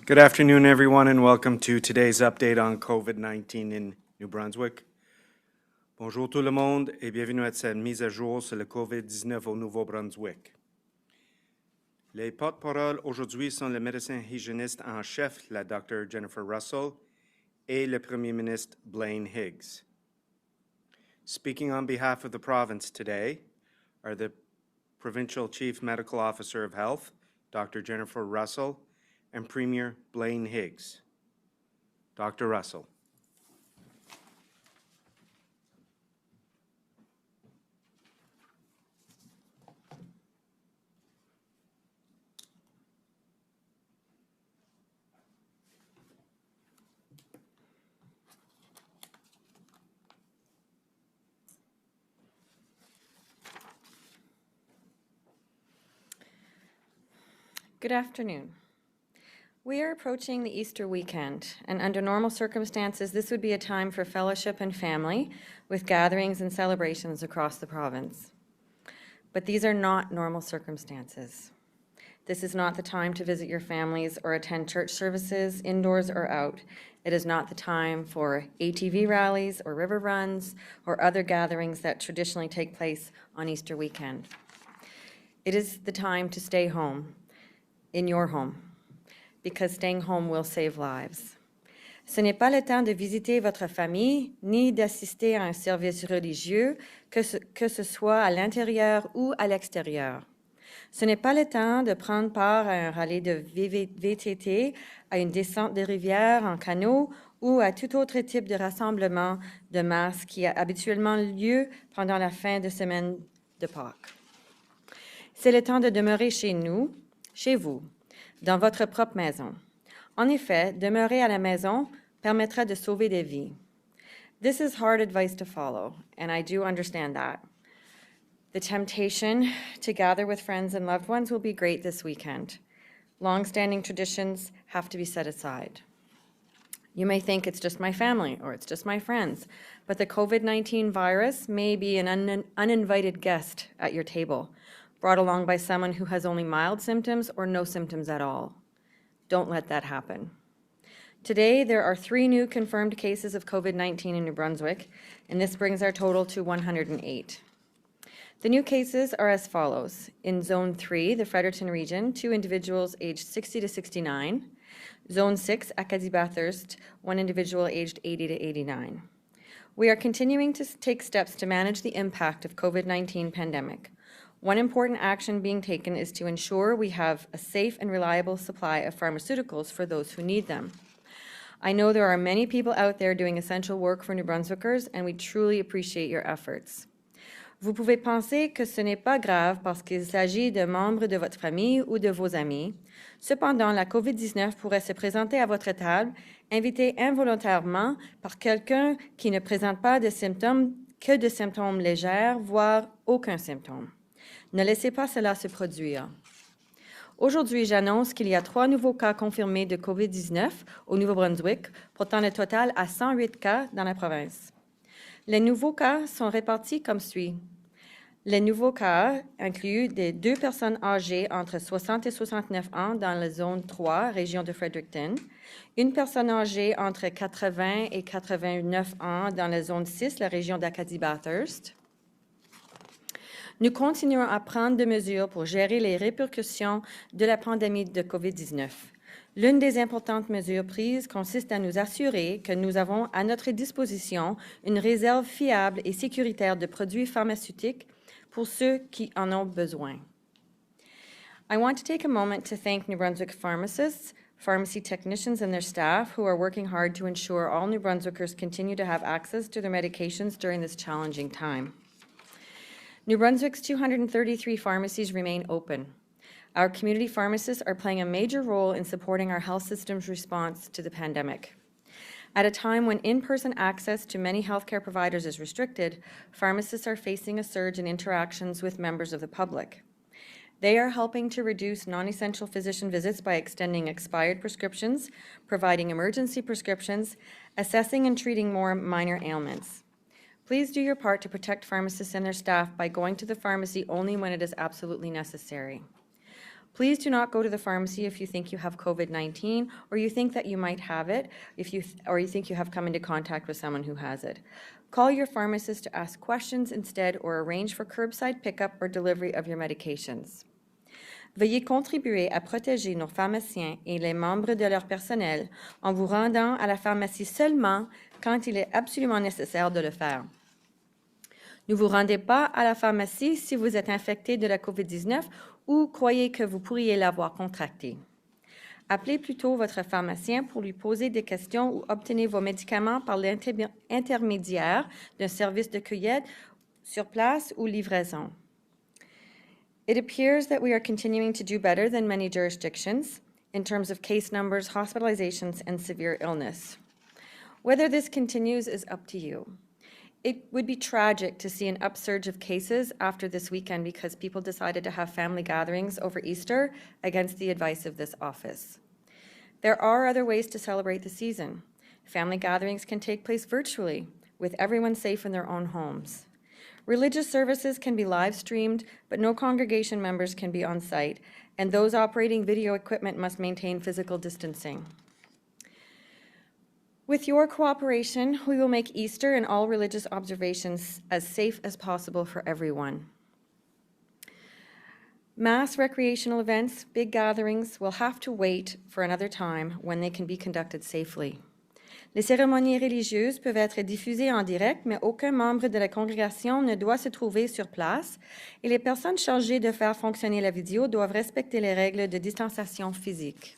Good afternoon, everyone, and welcome to today's update on COVID-19 in New Brunswick. Bonjour tout le monde et bienvenue à cette mise à jour sur le COVID-19 au Nouveau-Brunswick. Les porte-paroles aujourd'hui sont le médecin hygiéniste en chef, la Dr. Jennifer Russell, et le Premier ministre Blaine Higgs. Speaking on behalf of the province today are the Provincial Chief Medical Officer of Health, Dr. Jennifer Russell, and Premier Blaine Higgs. Dr. Russell. Good afternoon. We are approaching the Easter weekend, and under normal circumstances, this would be a time for fellowship and family with gatherings and celebrations across the province. But these are not normal circumstances. This is not the time to visit your families or attend church services, indoors or out. It is not the time for ATV rallies or river runs or other gatherings that traditionally take place on Easter weekend. It is the time to stay home, in your home, because staying home will save lives. Ce n'est pas le temps de visiter votre famille, ni d'assister à un service religieux, que ce soit à l'intérieur ou à l'extérieur. Ce n'est pas le temps de prendre part à un rallye de VTT, à une descente de rivière en canot ou à tout autre type de rassemblement de masse qui a habituellement lieu pendant la fin de semaine de Pâques. C'est le temps de demeurer chez nous, chez vous, dans votre propre maison. En effet, demeurer à la maison permettra de sauver des vies. This is hard advice to follow, and I do understand that. The temptation to gather with friends and loved ones will be great this weekend. Long-standing traditions have to be set aside. You may think it's just my family or it's just my friends, but the COVID-19 virus may be an uninvited guest at your table, brought along by someone who has only mild symptoms or no symptoms at all. Don't let that happen. Today, there are 3 new confirmed cases of COVID-19 in New Brunswick, and this brings our total to 108. The new cases are as follows. In Zone 3, the Fredericton region, 2 individuals aged 60 to 69. Zone 6, Acadie-Bathurst, 1 individual aged 80 to 89. We are continuing to take steps to manage the impact of COVID-19 pandemic. One important action being taken is to ensure we have a safe and reliable supply of pharmaceuticals for those who need them. I know there are many people out there doing essential work for New Brunswickers, and we truly appreciate your efforts. Vous pouvez penser que ce n'est pas grave parce qu'il s'agit de membres de votre famille ou de vos amis. Cependant, la COVID-19 pourrait se présenter à votre table, invité involontairement par quelqu'un qui ne présente pas de symptômes que de symptômes légers, voire aucun symptôme. Ne laissez pas cela se produire. Aujourd'hui, j'annonce qu'il y a 3 nouveaux cas confirmés de COVID-19 au Nouveau-Brunswick, portant le total à 108 cas dans la province. Les nouveaux cas sont répartis comme suit. Les nouveaux cas incluent des 2 personnes âgées entre 60 et 69 ans dans la zone 3, région de Fredericton, une personne âgée entre 80 et 89 ans dans la zone 6, la région d'Acadie-Bathurst. Nous continuons à prendre des mesures pour gérer les répercussions de la pandémie de COVID-19. L'une des importantes mesures prises consiste à nous assurer que nous avons à notre disposition une réserve fiable et sécuritaire de produits pharmaceutiques pour ceux qui en ont besoin. I want to take a moment to thank New Brunswick pharmacists, pharmacy technicians, and their staff who are working hard to ensure all New Brunswickers continue to have access to their medications during this challenging time. New Brunswick's 233 pharmacies remain open. Our community pharmacists are playing a major role in supporting our health system's response to the pandemic. At a time when in-person access to many healthcare providers is restricted, pharmacists are facing a surge in interactions with members of the public. They are helping to reduce non-essential physician visits by extending expired prescriptions, providing emergency prescriptions, assessing and treating more minor ailments. Please do your part to protect pharmacists and their staff by going to the pharmacy only when it is absolutely necessary. Please do not go to the pharmacy if you think you have COVID-19 or you think that you might have it, or you think you have come into contact with someone who has it. Call your pharmacist to ask questions instead or arrange for curbside pickup or delivery of your medications. Veuillez contribuer à protéger nos pharmaciens et les membres de leur personnel en vous rendant à la pharmacie seulement quand il est absolument nécessaire de le faire. Ne vous rendez pas à la pharmacie si vous êtes infecté de la COVID-19 ou croyez que vous pourriez l'avoir contracté. Appelez plutôt votre pharmacien pour lui poser des questions ou obtenez vos médicaments par l'intermédiaire d'un service de cueillette sur place ou livraison. It appears that we are continuing to do better than many jurisdictions in terms of case numbers, hospitalizations, and severe illness. Whether this continues is up to you. It would be tragic to see an upsurge of cases after this weekend because people decided to have family gatherings over Easter against the advice of this office. There are other ways to celebrate the season. Family gatherings can take place virtually, with everyone safe in their own homes. Religious services can be live streamed, but no congregation members can be on site, and those operating video equipment must maintain physical distancing. With your cooperation, we will make Easter and all religious observations as safe as possible for everyone. Mass recreational events, big gatherings, will have to wait for another time when they can be conducted safely. Les cérémonies religieuses peuvent être diffusées en direct, mais aucun membre de la congrégation ne doit se trouver sur place et les personnes chargées de faire fonctionner la vidéo doivent respecter les règles de distanciation physique.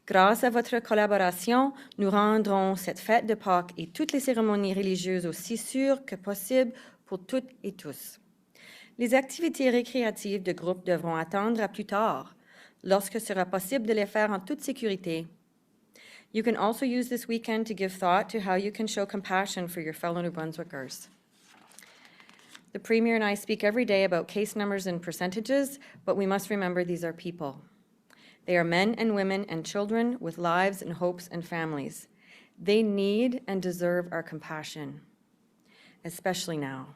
Grâce à votre collaboration, nous rendrons cette fête de Pâques et toutes les cérémonies religieuses aussi sûres que possible pour toutes et tous. Les activités récréatives de groupe devront attendre à plus tard, lorsque sera possible de les faire en toute sécurité. You can also use this weekend to give thought to how you can show compassion for your fellow New Brunswickers. The Premier and I speak every day about case numbers and percentages, but we must remember these are people. They are men and women and children with lives and hopes and families. They need and deserve our compassion, especially now.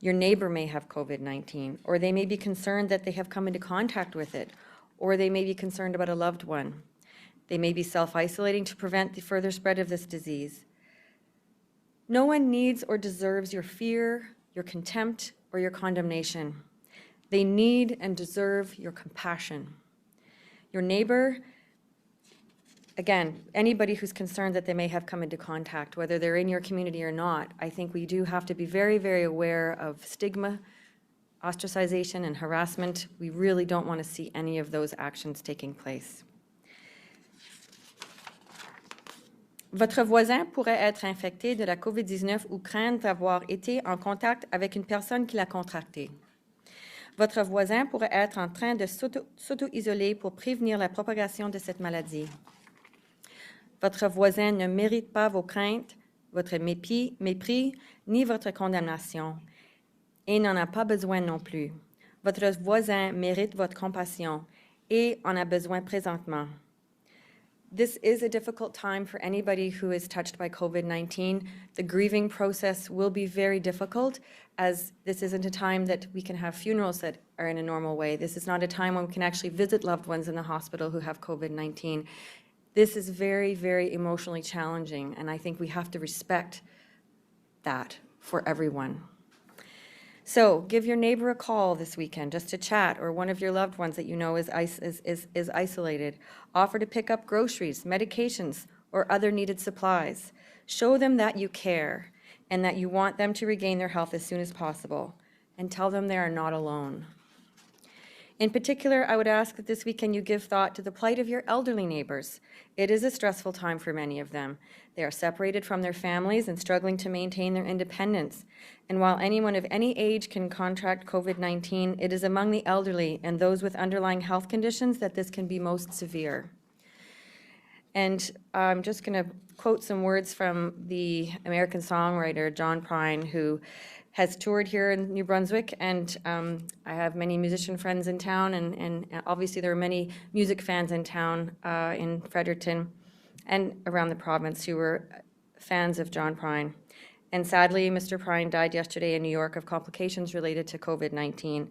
Your neighbor may have COVID-19, or they may be concerned that they have come into contact with it, or they may be concerned about a loved one. They may be self-isolating to prevent the further spread of this disease. No one needs or deserves your fear, your contempt, or your condemnation. They need and deserve your compassion. Your neighbor, again, anybody who's concerned that they may have come into contact, whether they're in your community or not, I think we do have to be very, very aware of stigma, ostracization, and harassment. We really don't want to see any of those actions taking place. Votre voisin pourrait être infecté de la COVID-19 ou craindre d'avoir été en contact avec une personne qui l'a contracté. Votre voisin pourrait être en train de s'auto-isoler pour prévenir la propagation de cette maladie. Votre voisin ne mérite pas vos craintes, votre mépris, ni votre condamnation, et n'en a pas besoin non plus. Votre voisin mérite votre compassion et en a besoin présentement. This is a difficult time for anybody who is touched by COVID-19. The grieving process will be very difficult, as this isn't a time that we can have funerals that are in a normal way. This is not a time when we can actually visit loved ones in the hospital who have COVID-19. This is very, very emotionally challenging, and I think we have to respect that for everyone. So give your neighbor a call this weekend just to chat, or one of your loved ones that you know is isolated. Offer to pick up groceries, medications, or other needed supplies. Show them that you care and that you want them to regain their health as soon as possible, and tell them they are not alone. In particular, I would ask that this weekend you give thought to the plight of your elderly neighbors. It is a stressful time for many of them. They are separated from their families and struggling to maintain their independence. And while anyone of any age can contract COVID-19, it is among the elderly and those with underlying health conditions that this can be most severe. And I'm just going to quote some words from the American songwriter John Prine, who has toured here in New Brunswick, and I have many musician friends in town, and obviously there are many music fans in town in Fredericton and around the province who were fans of John Prine. And sadly, Mr. Prine died yesterday in New York of complications related to COVID-19.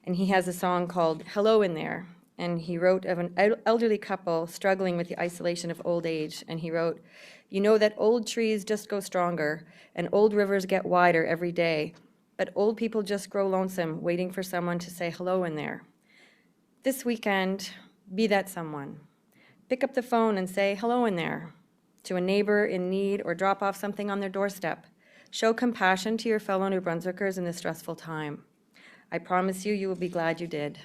and he has a song called Hello in There. And he wrote of an elderly couple struggling with the isolation of old age. And he wrote, "You know that old trees just go stronger, and old rivers get wider every day, but old people just grow lonesome waiting for someone to say hello in there." This weekend, be that someone. Pick up the phone and say hello in there to a neighbor in need, or drop off something on their doorstep. Show compassion to your fellow New Brunswickers in this stressful time. I promise you, you will be glad you did.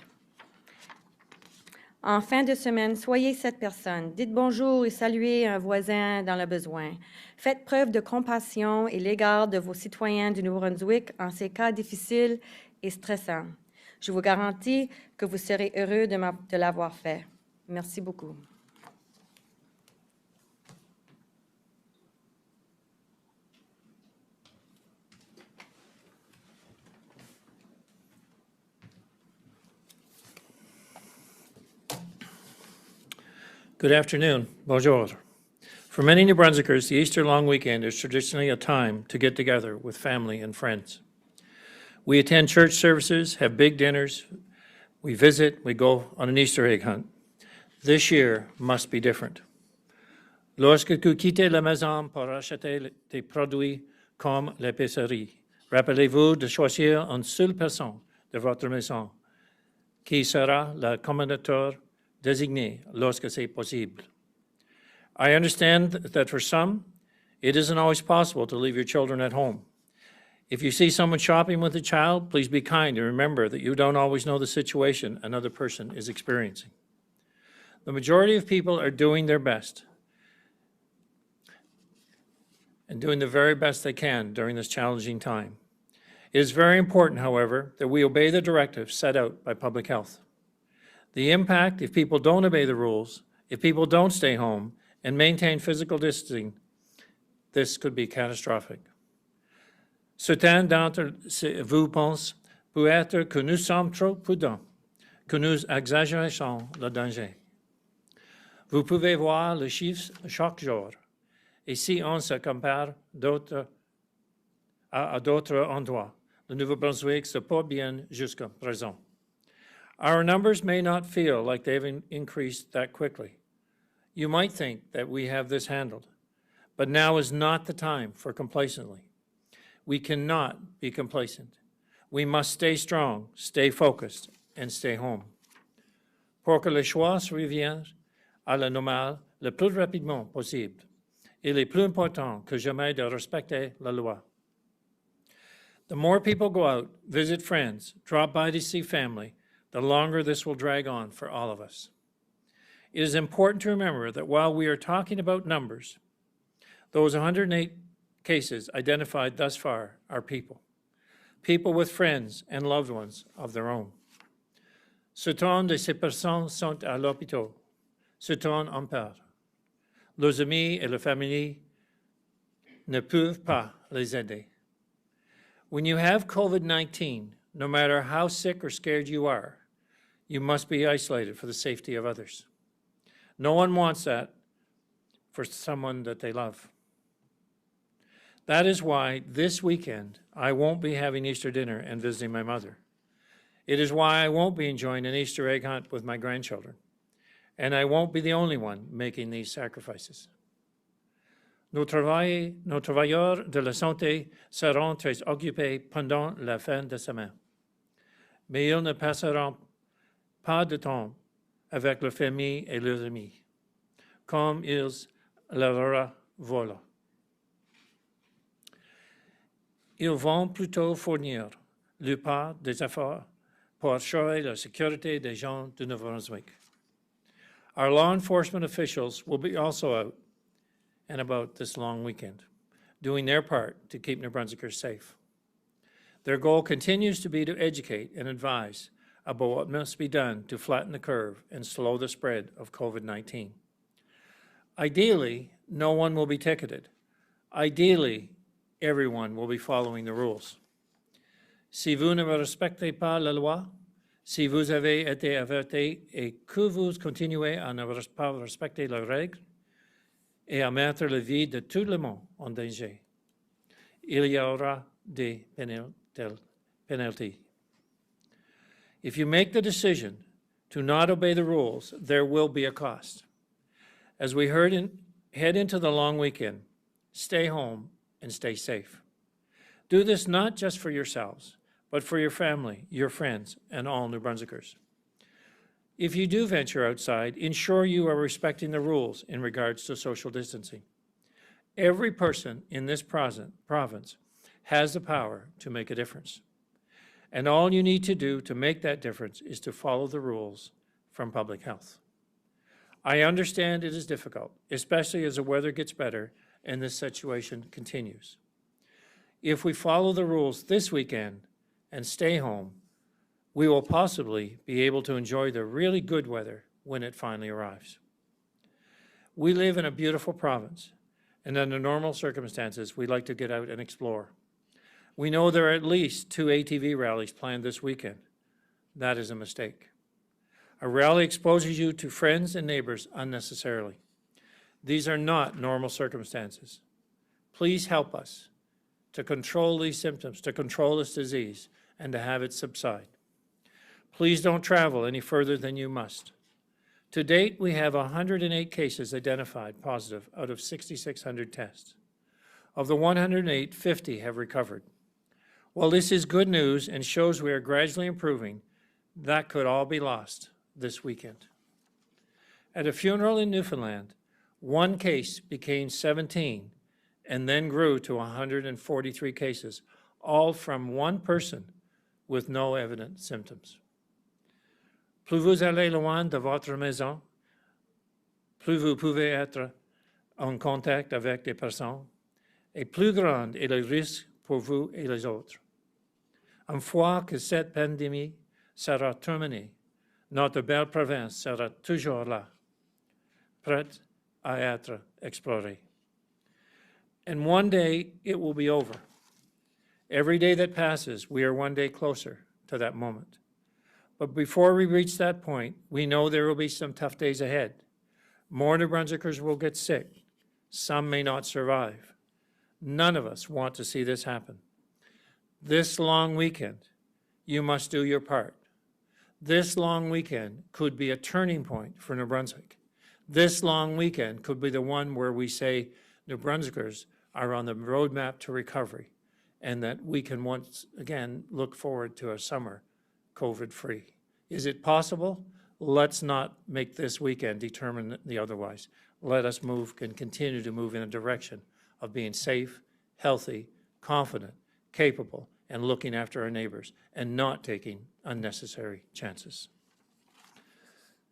En fin de semaine, soyez cette personne. Dites bonjour et saluez un voisin dans le besoin. Faites preuve de compassion et l'égard de vos citoyens du Nouveau-Brunswick en ces cas difficiles et stressants. Je vous garantis que vous serez heureux de l'avoir fait. Merci beaucoup. Good afternoon. Bonjour. For many New Brunswickers, the Easter long weekend is traditionally a time to get together with family and friends. We attend church services, have big dinners, we visit, we go on an Easter egg hunt. This year must be different. Lorsque vous quittez la maison pour acheter des produits comme l'épicerie, rappelez-vous de choisir une seule personne de votre maison qui sera le commandateur désigné lorsque c'est possible. I understand that for some, it isn't always possible to leave your children at home. If you see someone shopping with a child, please be kind and remember that you don't always know the situation another person is experiencing. The majority of people are doing their best and doing the very best they can during this challenging time. It is very important, however, that we obey the directives set out by public health. The impact if people don't obey the rules, if people don't stay home and maintain physical distancing, this could be catastrophic. Certains d'entre vous pensent peut-être que nous sommes trop prudents, que nous exagérons le danger. Vous pouvez voir les chiffres chaque jour, et si on se compare à d'autres endroits, le Nouveau-Brunswick se porte bien jusqu'à présent. Our numbers may not feel like they've increased that quickly. You might think that we have this handled, but now is not the time for complacency. We cannot be complacent. We must stay strong, stay focused, and stay home. Pour que les choses reviennent à la normale le plus rapidement possible, il est plus important que jamais de respecter la loi. The more people go out, visit friends, drop by to see family, the longer this will drag on for all of us. It is important to remember that while we are talking about numbers, those 108 cases identified thus far are people with friends and loved ones of their own. Certaines de ces personnes sont à l'hôpital, certaines en peur. Leurs amis et leurs familles ne peuvent pas les aider. When you have COVID-19, no matter how sick or scared you are, you must be isolated for the safety of others. No one wants that for someone that they love. That is why this weekend I won't be having Easter dinner and visiting my mother. It is why I won't be enjoying an Easter egg hunt with my grandchildren. And I won't be the only one making these sacrifices. Nos travailleurs de la santé seront très occupés pendant la fin de semaine. Mais ils ne passeront pas de temps avec leurs familles et leurs amis, comme ils leur volent. Ils vont plutôt fournir leur part des efforts pour assurer la sécurité des gens du Nouveau-Brunswick. Our law enforcement officials will be also out and about this long weekend, doing their part to keep New Brunswickers safe. Their goal continues to be to educate and advise about what must be done to flatten the curve and slow the spread of COVID-19. Ideally, no one will be ticketed. Ideally, everyone will be following the rules. Si vous ne respectez pas la loi, si vous avez été averti et que vous continuez à ne pas respecter les règles et à mettre la vie de tout le monde en danger, il y aura des pénalités. If you make the decision to not obey the rules, there will be a cost. As we head into the long weekend, stay home and stay safe. Do this not just for yourselves, but for your family, your friends, and all New Brunswickers. If you do venture outside, ensure you are respecting the rules in regards to social distancing. Every person in this province has the power to make a difference. And all you need to do to make that difference is to follow the rules from public health. I understand it is difficult, especially as the weather gets better and this situation continues. If we follow the rules this weekend and stay home, we will possibly be able to enjoy the really good weather when it finally arrives. We live in a beautiful province, and under normal circumstances, we'd like to get out and explore. We know there are at least 2 ATV rallies planned this weekend. That is a mistake. A rally exposes you to friends and neighbors unnecessarily. These are not normal circumstances. Please help us to control these symptoms, to control this disease, and to have it subside. Please don't travel any further than you must. To date, we have 108 cases identified positive out of 6,600 tests. Of the 108, 50 have recovered. While this is good news and shows we are gradually improving, that could all be lost this weekend. At a funeral in Newfoundland, 1 case became 17 and then grew to 143 cases, all from 1 person with no evident symptoms. Plus vous allez loin de votre maison, plus vous pouvez être en contact avec des personnes, et plus grand est le risque pour vous et les autres. Une fois que cette pandémie sera terminée, notre belle province sera toujours là, prête à être explorée. And one day it will be over. Every day that passes, we are one day closer to that moment. But before we reach that point, we know there will be some tough days ahead. More New Brunswickers will get sick. Some may not survive. None of us want to see this happen. This long weekend, you must do your part. This long weekend could be a turning point for New Brunswick. This long weekend could be the one where we say New Brunswickers are on the roadmap to recovery and that we can once again look forward to a summer COVID-free. Is it possible? Let's not make this weekend determine the otherwise. Let us move and continue to move in a direction of being safe, healthy, confident, capable, and looking after our neighbors and not taking unnecessary chances.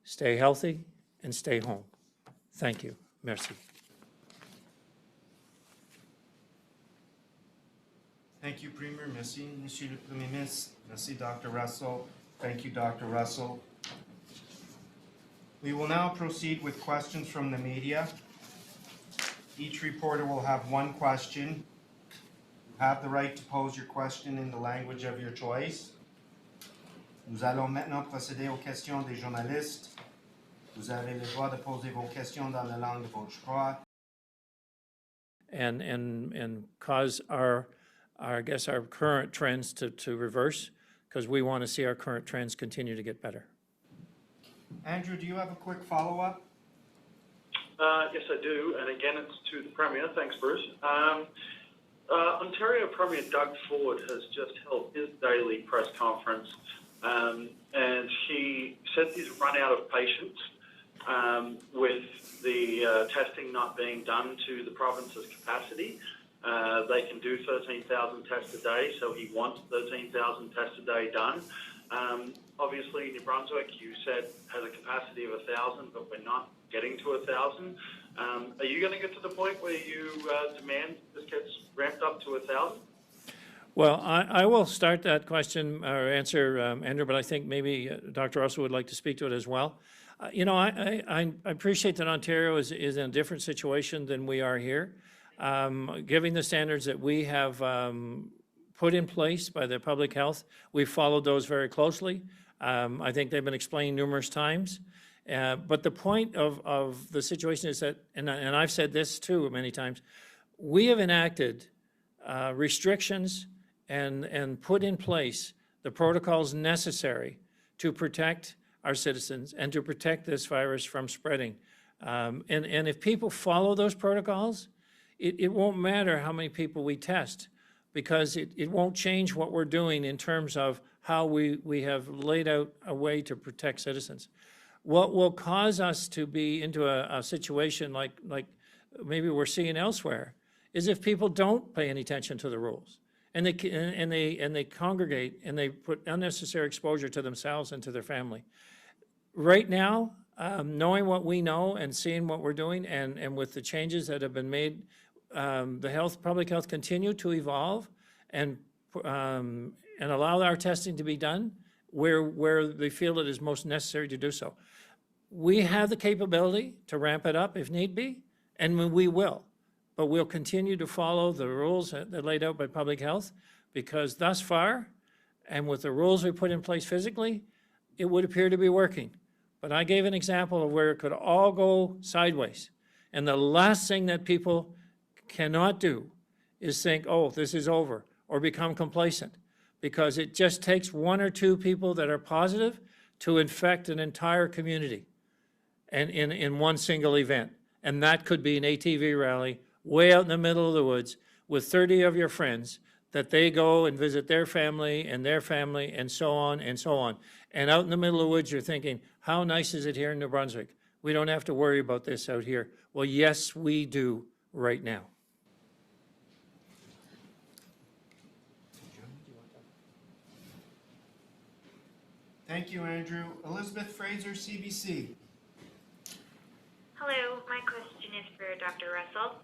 Stay healthy and stay home. Thank you. Merci. Thank you, Premier. Merci, Monsieur le Premier Ministre. Merci, Dr. Russell. Thank you, Dr. Russell. We will now proceed with questions from the media. Each reporter will have 1 question. You have the right to pose your question in the language of your choice. Nous allons maintenant procéder aux questions des journalistes. Vous avez le droit de poser vos questions dans la langue de votre choix. And cause our current trends to reverse, because we want to see our current trends continue to get better. Andrew, do you have a quick follow-up? Yes, I do, and again, it's to the Premier. Thanks, Bruce. Ontario Premier Doug Ford has just held his daily press conference, and he said he's run out of patience with the testing not being done to the province's capacity. They can do 13,000 tests a day, so he wants 13,000 tests a day done. Obviously, New Brunswick, you said, has a capacity of 1,000, but we're not getting to 1,000. Are you going to get to the point where you demand this gets ramped up to 1,000? Well, I will start that question or answer, Andrew, but I think maybe Dr. Russell would like to speak to it as well. I appreciate that Ontario is in a different situation than we are here. Given the standards that we have put in place by the public health, we've followed those very closely. I think they've been explained numerous times. But the point of the situation is that, and I've said this too many times, we have enacted restrictions and put in place the protocols necessary to protect our citizens and to protect this virus from spreading. And if people follow those protocols, it won't matter how many people we test, because it won't change what we're doing in terms of how we have laid out a way to protect citizens. What will cause us to be into a situation like maybe we're seeing elsewhere is if people don't pay any attention to the rules, and they congregate and they put unnecessary exposure to themselves and to their family. Right now, knowing what we know and seeing what we're doing, and with the changes that have been made, the public health continue to evolve and allow our testing to be done where they feel it is most necessary to do so. We have the capability to ramp it up if need be, and we will. But we'll continue to follow the rules that are laid out by public health, because thus far, and with the rules we put in place physically, it would appear to be working. But I gave an example of where it could all go sideways. And the last thing that people cannot do is think, oh, this is over, or become complacent, because it just takes one or two people that are positive to infect an entire community and in one single event. And that could be an ATV rally way out in the middle of the woods with 30 of your friends, that they go and visit their family and so on and so on. And out in the middle of the woods, you're thinking, how nice is it here in New Brunswick? We don't have to worry about this out here. Well, yes, we do right now. Thank you, Andrew. Elizabeth Fraser, CBC. Hello, my question is for Dr. Russell.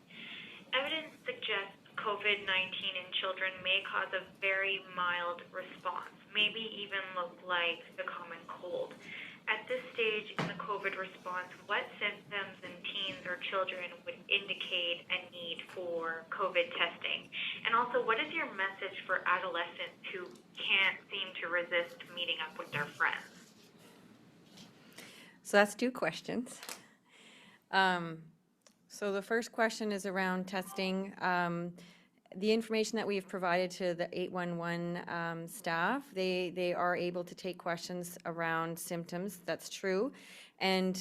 Evidence suggests COVID-19 in children may cause a very mild response, maybe even look like the common cold. At this stage in the COVID response, what symptoms in teens or children would indicate a need for COVID testing? And also, what is your message for adolescents who can't seem to resist meeting up with their friends? So that's two questions. So the first question is around testing. The information that we've provided to the 811 staff, they are able to take questions around symptoms. That's true. And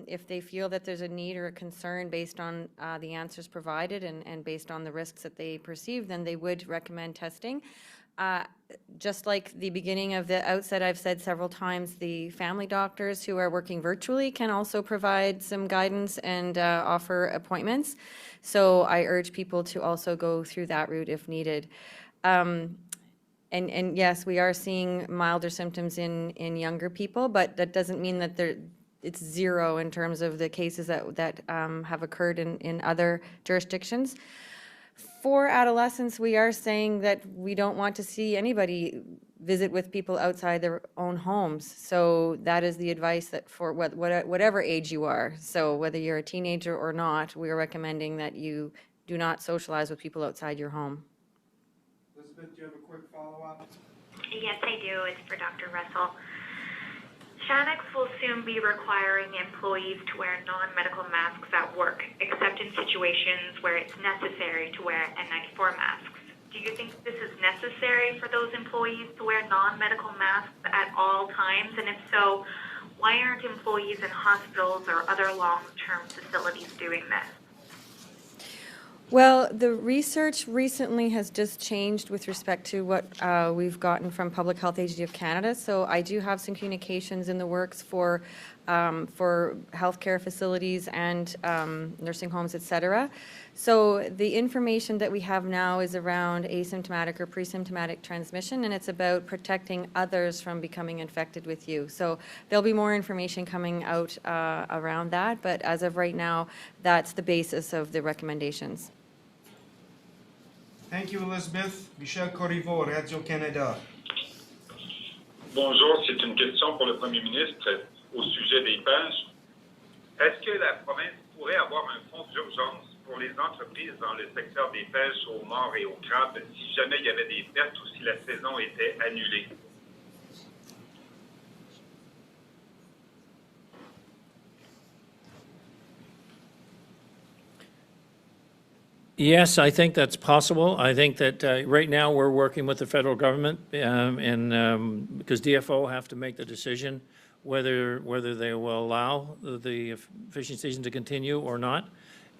if they feel that there's a need or a concern based on the answers provided and based on the risks that they perceive, then they would recommend testing. Just like the beginning of the outset, I've said several times, the family doctors who are working virtually can also provide some guidance and offer appointments. So I urge people to also go through that route if needed. And yes, we are seeing milder symptoms in younger people, but that doesn't mean that it's zero in terms of the cases that have occurred in other jurisdictions. For adolescents, we are saying that we don't want to see anybody visit with people outside their own homes. So that is the advice that for whatever age you are. So whether you're a teenager or not, we are recommending that you do not socialize with people outside your home. Elizabeth, do you have a quick follow-up? Yes, I do. It's for Dr. Russell. Shanix will soon be requiring employees to wear non-medical masks at work, except in situations where it's necessary to wear N94 masks. Do you think this is necessary for those employees to wear non-medical masks at all times? And if so, why aren't employees in hospitals or other long-term facilities doing this? Well, the research recently has just changed with respect to what we've gotten from Public Health Agency of Canada. So I do have some communications in the works for healthcare facilities and nursing homes, et cetera. So the information that we have now is around asymptomatic or pre-symptomatic transmission, and it's about protecting others from becoming infected with you. So there'll be more information coming out around that, but as of right now, that's the basis of the recommendations. Thank you, Elizabeth. Michel Corriveau, Radio-Canada. Bonjour, c'est une question pour le Premier ministre au sujet des pêches. Est-ce que la province pourrait avoir un fonds d'urgence pour les entreprises dans le secteur des pêches aux morts et aux crabes si jamais il y avait des pertes ou si la saison était annulée? Yes, I think that's possible. I think that right now we're working with the federal government because DFO have to make the decision whether they will allow the fishing season to continue or not.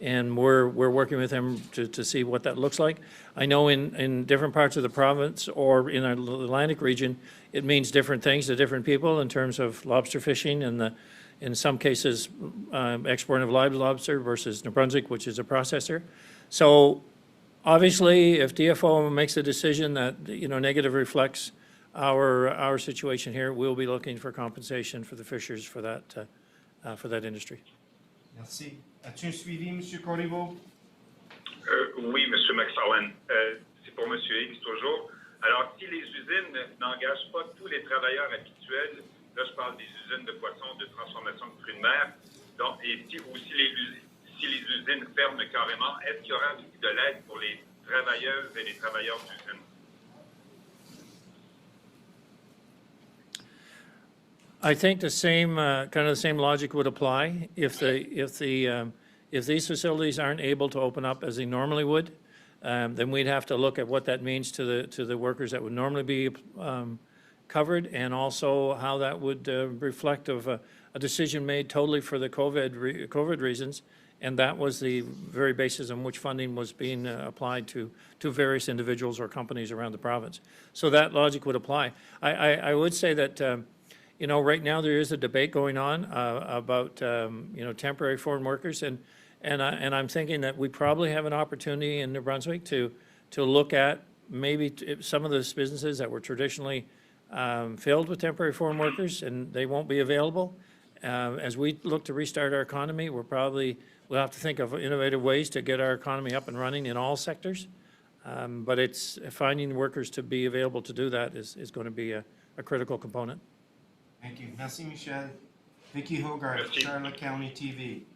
And we're working with them to see what that looks like. I know in different parts of the province or in our Atlantic region, it means different things to different people in terms of lobster fishing and in some cases, export of live lobster versus New Brunswick, which is a processor. So obviously, if DFO makes a decision that, negative reflects our situation here, we'll be looking for compensation for the fishers for that industry. Merci. As-tu un suivi, M. Corriveau? Oui, M. McFarlane. C'est pour M. Higgs toujours. Alors, si les usines n'engagent pas tous les travailleurs habituels, là, je parle des usines de poissons, de transformation de fruits de mer, donc, et si les usines ferment carrément, est-ce qu'il y aura de l'aide pour les travailleuses et les travailleurs d'usines? I think the same kind of the same logic would apply if these facilities aren't able to open up as they normally would. Then we'd have to look at what that means to the workers that would normally be covered, and also how that would reflect of a decision made totally for the COVID reasons, and that was the very basis on which funding was being applied to various individuals or companies around the province. So that logic would apply. I would say that right now there is a debate going on about temporary foreign workers, and I'm thinking that we probably have an opportunity in New Brunswick to look at maybe some of those businesses that were traditionally filled with temporary foreign workers, and they won't be available. As we look to restart our economy, we'll have to think of innovative ways to get our economy up and running in all sectors. But it's finding workers to be available to do that is going to be a critical component. Thank you. Merci, Michel. Vicky Hogarth, Merci. Charlotte County TV.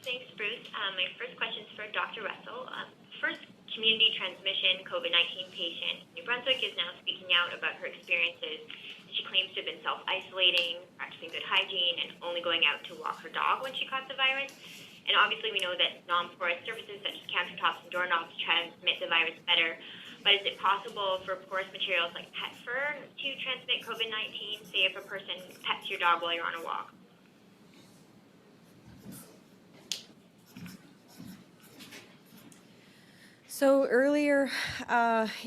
Thanks, Bruce. My first question is for Dr. Russell. First, community transmission COVID-19 patient. New Brunswick is now speaking out about her experiences. She claims to have been self-isolating, practicing good hygiene, and only going out to walk her dog when she caught the virus. And obviously, we know that non-porous surfaces such as countertops and doorknobs transmit the virus better. But is it possible for porous materials like pet fur to transmit COVID-19, say if a person pets your dog while you're on a walk? So earlier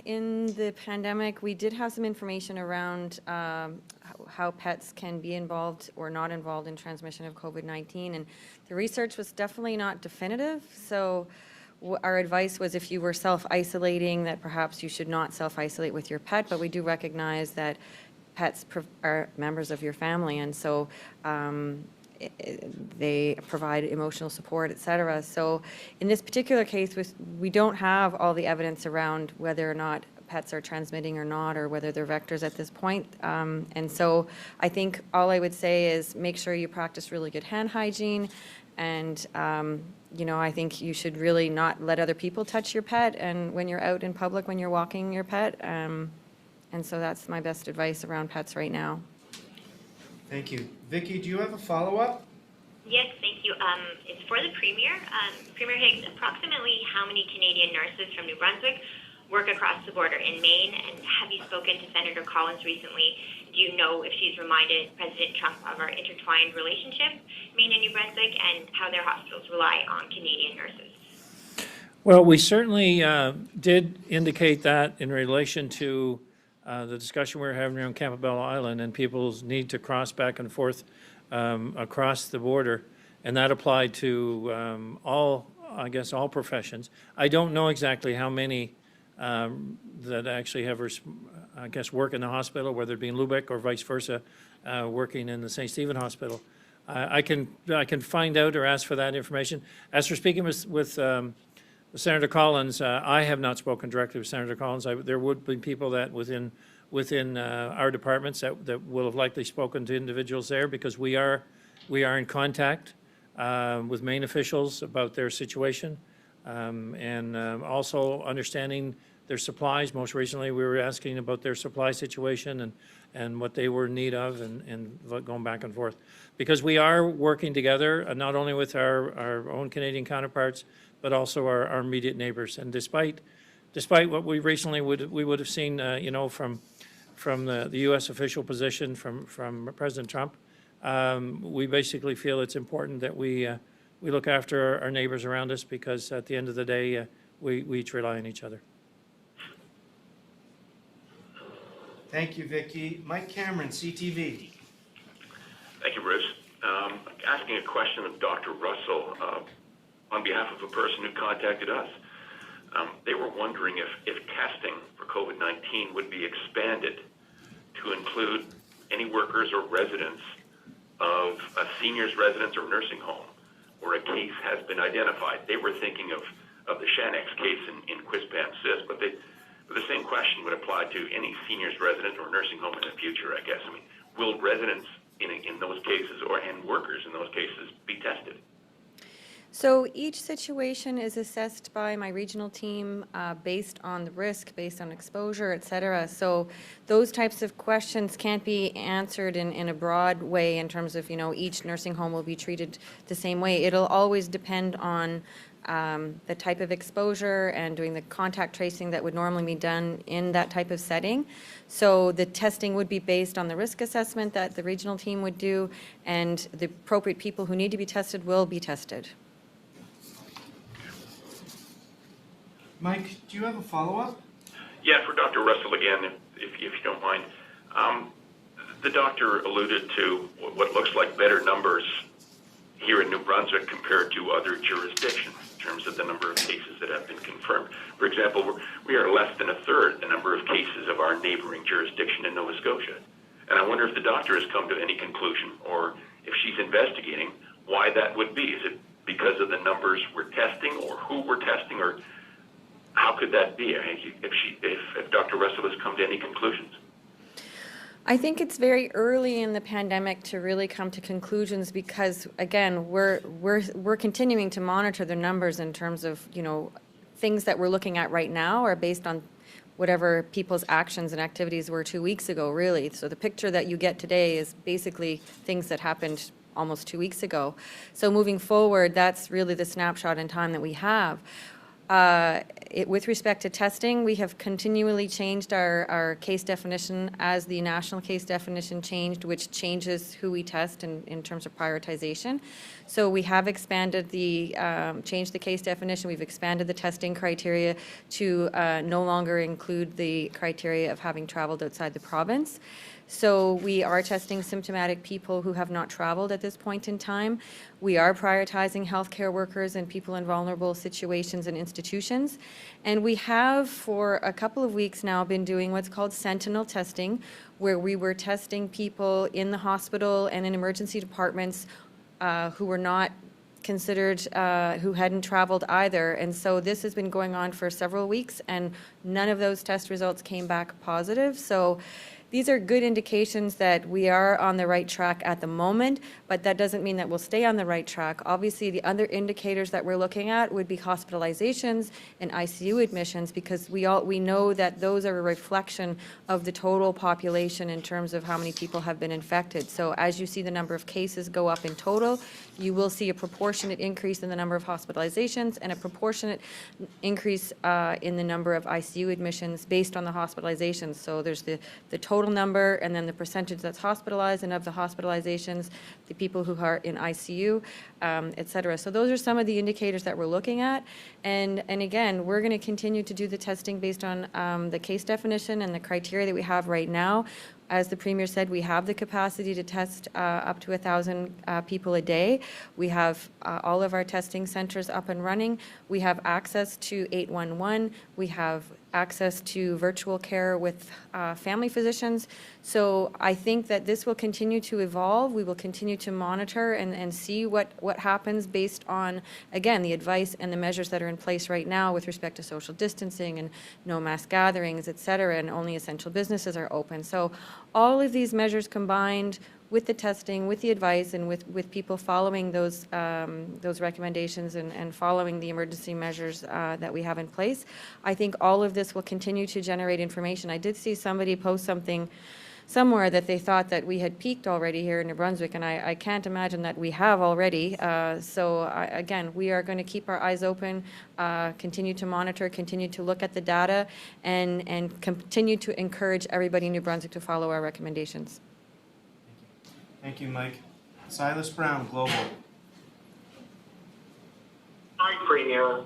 in the pandemic, we did have some information around how pets can be involved or not involved in transmission of COVID-19, and the research was definitely not definitive. So our advice was if you were self-isolating, that perhaps you should not self-isolate with your pet, but we do recognize that pets are members of your family, and so they provide emotional support, et cetera. So in this particular case, we don't have all the evidence around whether or not pets are transmitting or not, or whether they're vectors at this point. And so I think all I would say is make sure you practice really good hand hygiene, and I think you should really not let other people touch your pet, and when you're out in public, when you're walking your pet. And so that's my best advice around pets right now. Thank you. Vicky, do you have a follow-up? Yes, thank you. It's for the Premier. Premier Higgs, approximately how many Canadian nurses from New Brunswick work across the border in Maine? And have you spoken to Senator Collins recently? Do you know if she's reminded President Trump of our intertwined relationship, Maine and New Brunswick, and how their hospitals rely on Canadian nurses? Well, we certainly did indicate that in relation to the discussion we were having around Campbell Island and people's need to cross back and forth across the border, and that applied to all professions. I don't know exactly how many that actually have, work in the hospital, whether it be in Lubeck or vice versa, working in the St. Stephen Hospital. I can find out or ask for that information. As for speaking with Senator Collins, I have not spoken directly with Senator Collins. There would be people that within our departments that will have likely spoken to individuals there, because we are in contact with Maine officials about their situation, and also understanding their supplies. Most recently, we were asking about their supply situation and what they were in need of, and going back and forth. Because we are working together, not only with our own Canadian counterparts, but also our immediate neighbors. And despite what we recently would have seen, from the U.S. official position from President Trump, we basically feel it's important that we look after our neighbors around us, because at the end of the day, we each rely on each other. Thank you, Vicky. Mike Cameron, CTV. Thank you, Bruce. Asking a question of Dr. Russell on behalf of a person who contacted us. They were wondering if testing for COVID-19 would be expanded to include any workers or residents of a senior's residence or nursing home where a case has been identified. They were thinking of the Shanex case in Quispam-Cis, but the same question would apply to any senior's residence or nursing home in the future, I guess. I mean, will residents in those cases and workers in those cases be tested? So each situation is assessed by my regional team based on the risk, based on exposure, et cetera. So those types of questions can't be answered in a broad way in terms of, each nursing home will be treated the same way. It'll always depend on the type of exposure and doing the contact tracing that would normally be done in that type of setting. So the testing would be based on the risk assessment that the regional team would do, and the appropriate people who need to be tested will be tested. Mike, do you have a follow-up? Yeah, for Dr. Russell again, if you don't mind. The doctor alluded to what looks like better numbers here in New Brunswick compared to other jurisdictions in terms of the number of cases that have been confirmed. For example, we are less than a third the number of cases of our neighboring jurisdiction in Nova Scotia. And I wonder if the doctor has come to any conclusion, or if she's investigating why that would be. Is it because of the numbers we're testing, or who we're testing, or how could that be? I mean, if Dr. Russell has come to any conclusions? I think it's very early in the pandemic to really come to conclusions, because again, we're continuing to monitor the numbers in terms of, things that we're looking at right now are based on whatever people's actions and activities were 2 weeks ago, really. So the picture that you get today is basically things that happened almost 2 weeks ago. So moving forward, that's really the snapshot in time that we have. With respect to testing, we have continually changed our case definition as the national case definition changed, which changes who we test in terms of prioritization. So we have expanded changed the case definition. We've expanded the testing criteria to no longer include the criteria of having traveled outside the province. So we are testing symptomatic people who have not traveled at this point in time. We are prioritizing healthcare workers and people in vulnerable situations and institutions. And we have, for a couple of weeks now, been doing what's called Sentinel Testing, where we were testing people in the hospital and in emergency departments who were not considered, who hadn't traveled either. And so this has been going on for several weeks, and none of those test results came back positive. So these are good indications that we are on the right track at the moment, but that doesn't mean that we'll stay on the right track. Obviously, the other indicators that we're looking at would be hospitalizations and ICU admissions, because we know that those are a reflection of the total population in terms of how many people have been infected. So as you see the number of cases go up in total, you will see a proportionate increase in the number of hospitalizations and a proportionate increase in the number of ICU admissions based on the hospitalizations. So there's the total number, and then the percentage that's hospitalized, and of the hospitalizations, the people who are in ICU, et cetera. So those are some of the indicators that we're looking at. And again, we're going to continue to do the testing based on the case definition and the criteria that we have right now. As the Premier said, we have the capacity to test up to 1,000 people a day. We have all of our testing centers up and running. We have access to 811. We have access to virtual care with family physicians. So I think that this will continue to evolve. We will continue to monitor and see what happens based on, again, the advice and the measures that are in place right now with respect to social distancing and no mass gatherings, et cetera, and only essential businesses are open. So all of these measures combined with the testing, with the advice, and with people following those recommendations and following the emergency measures that we have in place, I think all of this will continue to generate information. I did see somebody post something somewhere that they thought that we had peaked already here in New Brunswick, and I can't imagine that we have already. Again, we are going to keep our eyes open, continue to monitor, continue to look at the data, and continue to encourage everybody in New Brunswick to follow our recommendations. Thank you, Mike. Silas Brown, Global. Hi, Premier.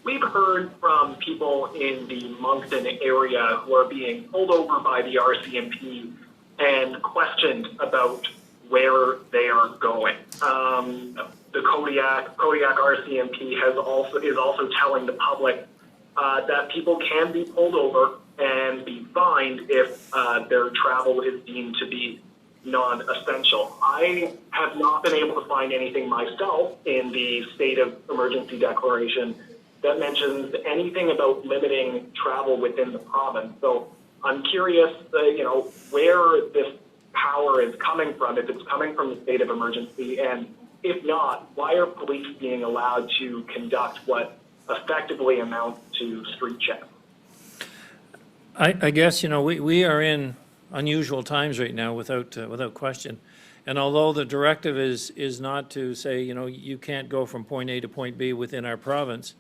We've heard from people in the Moncton area who are being pulled over by the RCMP and questioned about where they are going. The Kodiak RCMP is also telling the public that people can be pulled over and be fined if their travel is deemed to be non-essential. I have not been able to find anything myself in the state of emergency declaration that mentions anything about limiting travel within the province. So I'm curious, where this power is coming from, if it's coming from the state of emergency, and if not, why are police being allowed to conduct what effectively amounts to street checks? I guess, we are in unusual times right now without question. And although the directive is not to say, you can't go from point A to point B within our province,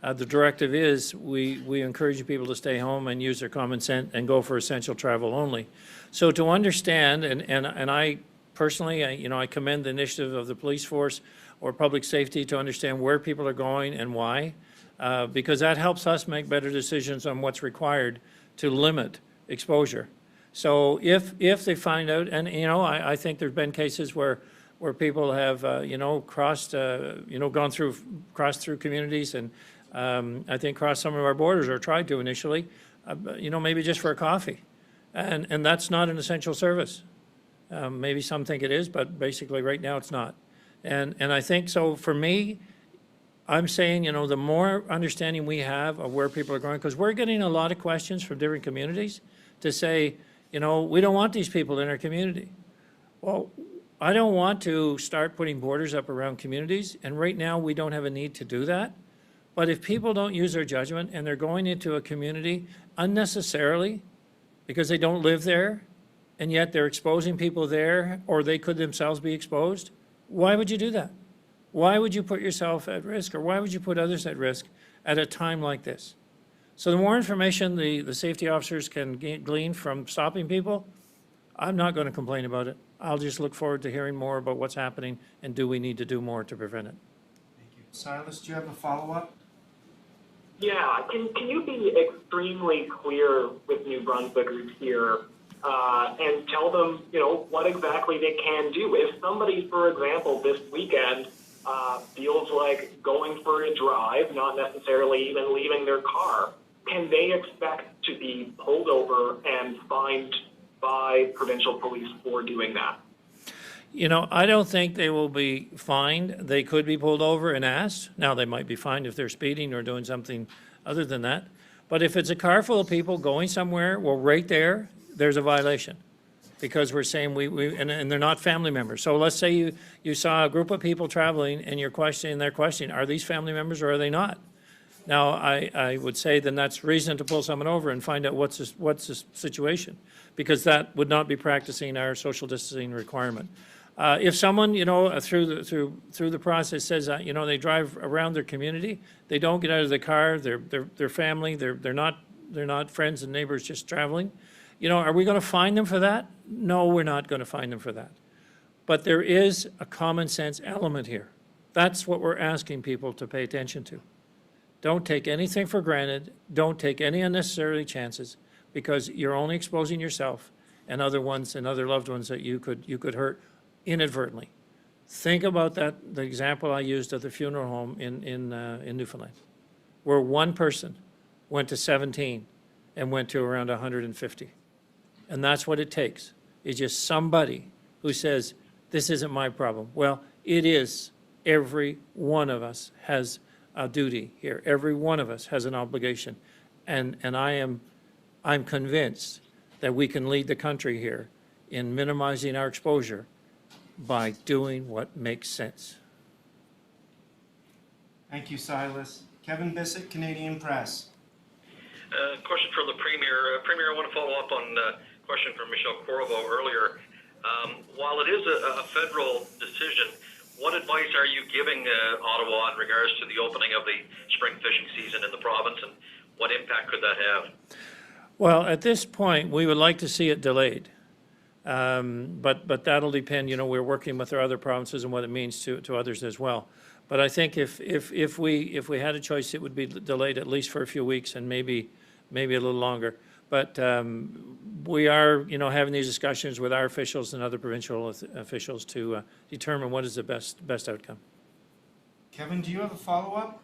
the directive is we encourage people to stay home and use their common sense and go for essential travel only. So to understand, and I personally, I commend the initiative of the police force or public safety to understand where people are going and why, because that helps us make better decisions on what's required to limit exposure. So if they find out, and I think there've been cases where people have crossed through communities, and I think crossed some of our borders, or tried to initially, maybe just for a coffee, and that's not an essential service. Maybe some think it is, but basically right now it's not. And I think so. For me, I'm saying the more understanding we have of where people are going, because we're getting a lot of questions from different communities to say, we don't want these people in our community. Well, I don't want to start putting borders up around communities, and right now we don't have a need to do that. But if people don't use their judgment and they're going into a community unnecessarily because they don't live there, and yet they're exposing people there, or they could themselves be exposed, why would you do that? Why would you put yourself at risk, or why would you put others at risk at a time like this? So the more information the safety officers can glean from stopping people, I'm not going to complain about it. I'll just look forward to hearing more about what's happening, and do we need to do more to prevent it. Thank you. Silas, do you have a follow-up? Yeah, can you be extremely clear with New Brunswickers here and tell them, what exactly they can do? If somebody, for example, this weekend feels like going for a drive, not necessarily even leaving their car, can they expect to be pulled over and fined by provincial police for doing that? I don't think they will be fined. They could be pulled over and asked. Now, they might be fined if they're speeding or doing something other than that. But if it's a car full of people going somewhere, well, right there's a violation, because we're saying and they're not family members. So let's say you saw a group of people traveling, and they're questioning, are these family members or are they not? Now, I would say then that's reason to pull someone over and find out what's the situation, because that would not be practicing our social distancing requirement. If someone, through the process says, they drive around their community, they don't get out of the car, they're family, they're not friends and neighbors just traveling, are we going to fine them for that? No, we're not going to fine them for that. But there is a common sense element here. That's what we're asking people to pay attention to. Don't take anything for granted. Don't take any unnecessary chances, because you're only exposing yourself and other ones and other loved ones that you could hurt inadvertently. Think about that, the example I used of the funeral home in Newfoundland, where one person went to 17 and went to around 150. And that's what it takes. It's just somebody who says, this isn't my problem. Well, it is. Every one of us has a duty here. Every one of us has an obligation. And I'm convinced that we can lead the country here in minimizing our exposure by doing what makes sense. Thank you, Silas. Kevin Bissett, Canadian Press. Question for the Premier. Premier, I want to follow up on question from Michelle Corvo earlier. While it is a federal decision, what advice are you giving Ottawa in regards to the opening of the spring fishing season in the province, and what impact could that have? Well, at this point, we would like to see it delayed. But that'll depend, we're working with our other provinces and what it means to others as well. But I think if we had a choice, it would be delayed at least for a few weeks and maybe a little longer. But we are, having these discussions with our officials and other provincial officials to determine what is the best outcome. Kevin, do you have a follow-up?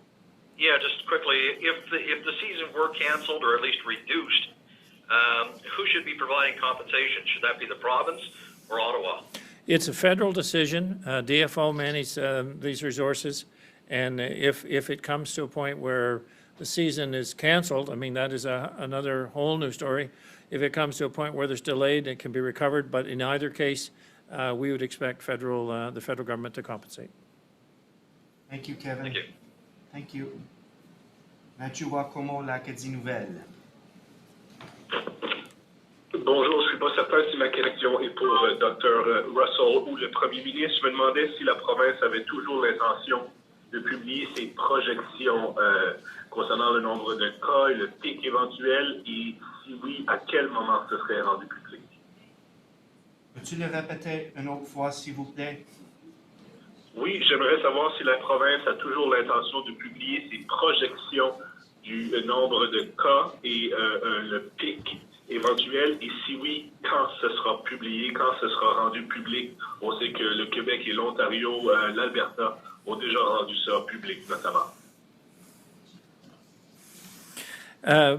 Yeah, just quickly, if the season were canceled or at least reduced, who should be providing compensation? Should that be the province or Ottawa? It's a federal decision. DFO manages these resources, and if it comes to a point where the season is canceled, I mean, that is another whole new story. If it comes to a point where there's delayed, it can be recovered, but in either case, we would expect the federal government to compensate. Thank you, Kevin. Thank you. Thank you. Mathieu Wacomo, l'Acadie Nouvelle. Bonjour, je ne suis pas certain si ma question est pour Dr. Russell ou le Premier ministre. Je me demandais si la province avait toujours l'intention de publier ses projections concernant le nombre de cas et le pic éventuel, et si oui, à quel moment ce serait rendu public? Peux-tu le répéter une autre fois, s'il vous plaît? Oui, j'aimerais savoir si la province a toujours l'intention de publier ses projections du nombre de cas et le pic éventuel, et si oui, quand ce sera publié, quand ce sera rendu public. On sait que le Québec et l'Ontario, l'Alberta ont déjà rendu ça public, notamment.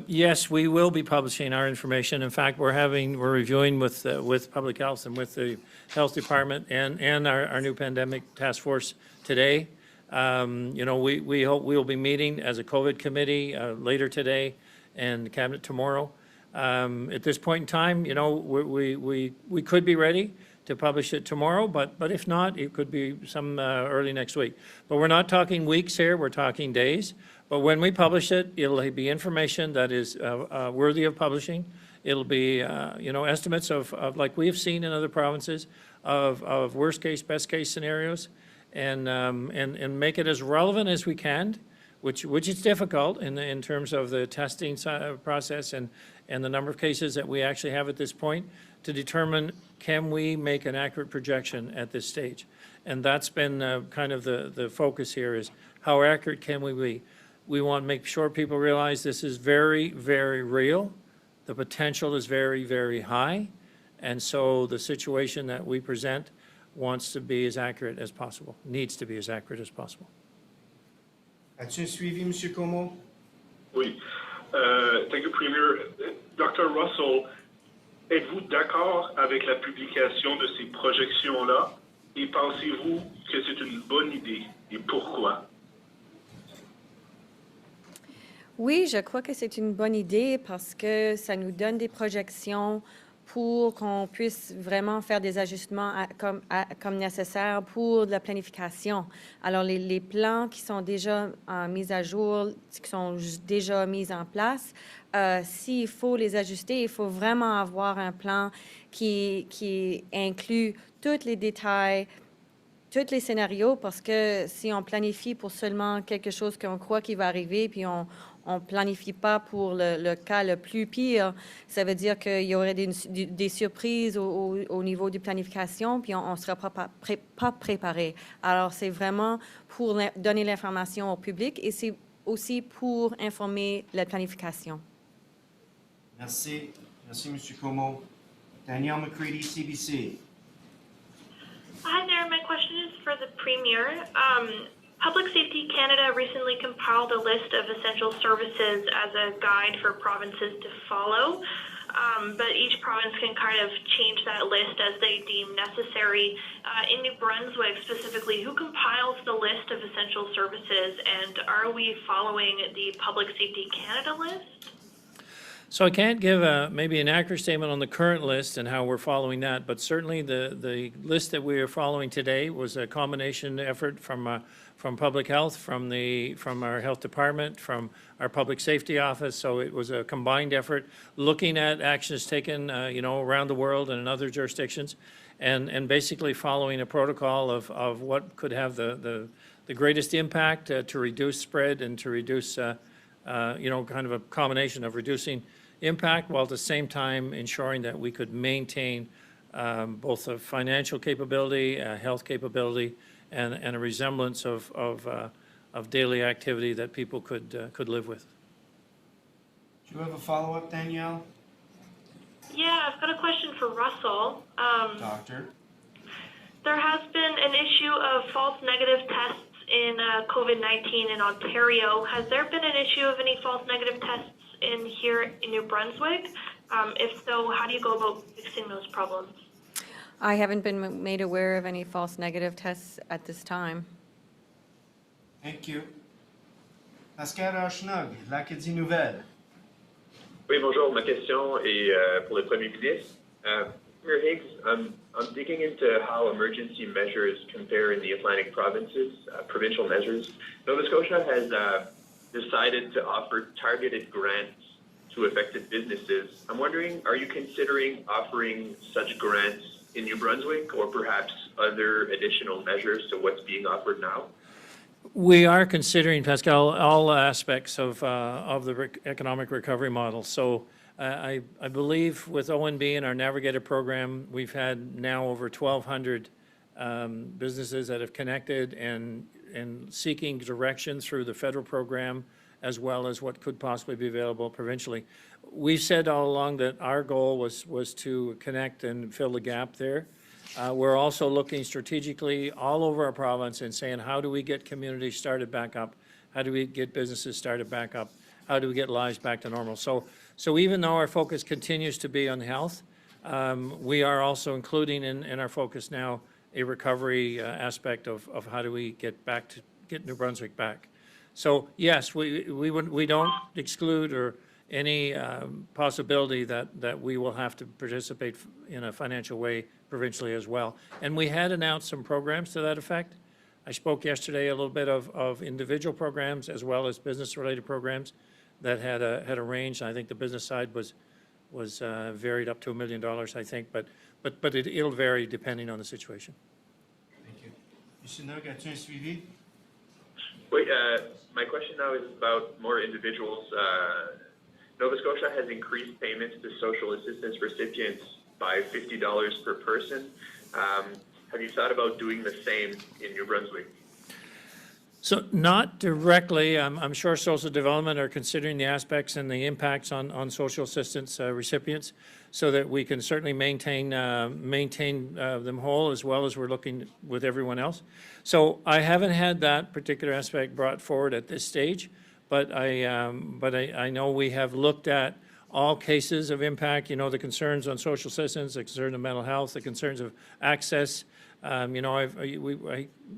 Yes, we will be publishing our information. In fact, we're reviewing with Public Health and with the Health Department and our new pandemic task force today. We hope we will be meeting as a COVID committee later today and Cabinet tomorrow. At this point in time, we could be ready to publish it tomorrow, but if not, it could be some early next week. But we're not talking weeks here, we're talking days. But when we publish it, it'll be information that is worthy of publishing. It'll be, estimates of like we have seen in other provinces of worst case, best case scenarios, and make it as relevant as we can, which is difficult in terms of the testing process and the number of cases that we actually have at this point, to determine, can we make an accurate projection at this stage? And that's been kind of the focus here, is how accurate can we be? We want to make sure people realize this is very, very real. The potential is very, very high. And so the situation that we present wants to be as accurate as possible, needs to be as accurate as possible. As-tu un suivi, M. Como? Oui. Thank you, Premier. Dr. Russell, êtes-vous d'accord avec la publication de ces projections-là, et pensez-vous que c'est une bonne idée, et pourquoi? Oui, je crois que c'est une bonne idée parce que ça nous donne des projections pour qu'on puisse vraiment faire des ajustements comme nécessaire pour la planification. Alors, les plans qui sont déjà mis à jour, qui sont déjà mis en place, s'il faut les ajuster, il faut vraiment avoir un plan qui inclut tous les détails, tous les scénarios, parce que si on planifie pour seulement quelque chose qu'on croit qu'il va arriver, puis on ne planifie pas pour le cas le plus pire, ça veut dire qu'il y aurait des surprises au niveau de planification, puis on ne sera pas préparé. Alors, c'est vraiment pour donner l'information au public, et c'est aussi pour informer la planification. Merci. Merci, M. Como. Danielle McCready, CBC. Hi there. My question is for the Premier. Public Safety Canada recently compiled a list of essential services as a guide for provinces to follow, but each province can kind of change that list as they deem necessary. In New Brunswick specifically, who compiles the list of essential services, and are we following the Public Safety Canada list? So I can't give maybe an accurate statement on the current list and how we're following that, but certainly the list that we are following today was a combination effort from public health, from our health department, from our public safety office. So it was a combined effort looking at actions taken, around the world and in other jurisdictions, and basically following a protocol of what could have the greatest impact to reduce spread and to reduce, kind of a combination of reducing impact while at the same time ensuring that we could maintain both a financial capability, a health capability, and a resemblance of daily activity that people could live with. Do you have a follow-up, Danielle? Yeah, I've got a question for Russell. Doctor? There has been an issue of false negative tests in COVID-19 in Ontario. Has there been an issue of any false negative tests in here in New Brunswick? If so, how do you go about fixing those problems? I haven't been made aware of any false negative tests at this time. Thank you. Pascal Archnug, l'Acadie Nouvelle. Oui, bonjour. Ma question est pour le Premier ministre. Premier Higgs, I'm digging into how emergency measures compare in the Atlantic provinces, provincial measures. Nova Scotia has decided to offer targeted grants to affected businesses. I'm wondering, are you considering offering such grants in New Brunswick or perhaps other additional measures to what's being offered now? We are considering, Pascal, all aspects of the economic recovery model. So I believe with ONB and our Navigator program, we've had now over 1,200 businesses that have connected and seeking direction through the federal program as well as what could possibly be available provincially. We've said all along that our goal was to connect and fill the gap there. We're also looking strategically all over our province and saying, how do we get communities started back up? How do we get businesses started back up? How do we get lives back to normal? So even though our focus continues to be on health, we are also including in our focus now a recovery aspect of how do we get New Brunswick back. So yes, we don't exclude or any possibility that we will have to participate in a financial way provincially as well. And we had announced some programs to that effect. I spoke yesterday a little bit of individual programs as well as business-related programs that had a range. I think the business side was varied up to $1 million, I think, but it'll vary depending on the situation. Thank you. Monsieur Nog, as-tu un suivi? Wait, my question now is about more individuals. Nova Scotia has increased payments to social assistance recipients by $50 per person. Have you thought about doing the same in New Brunswick? So not directly. I'm sure social development are considering the aspects and the impacts on social assistance recipients so that we can certainly maintain them whole as well as we're looking with everyone else. So I haven't had that particular aspect brought forward at this stage, but I know we have looked at all cases of impact, the concerns on social assistance, the concern of mental health, the concerns of access. I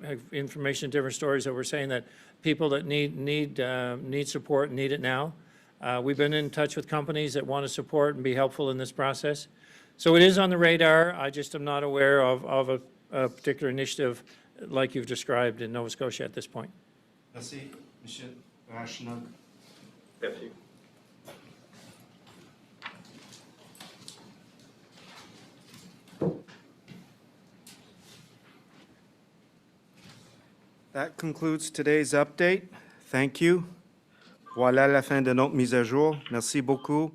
have information, different stories that we're saying that people that need support need it now. We've been in touch with companies that want to support and be helpful in this process. So it is on the radar. I just am not aware of a particular initiative like you've described in Nova Scotia at this point. Merci, Monsieur Rachnog. Merci. That concludes today's update. Thank you. Voilà la fin de notre mise à jour. Merci beaucoup.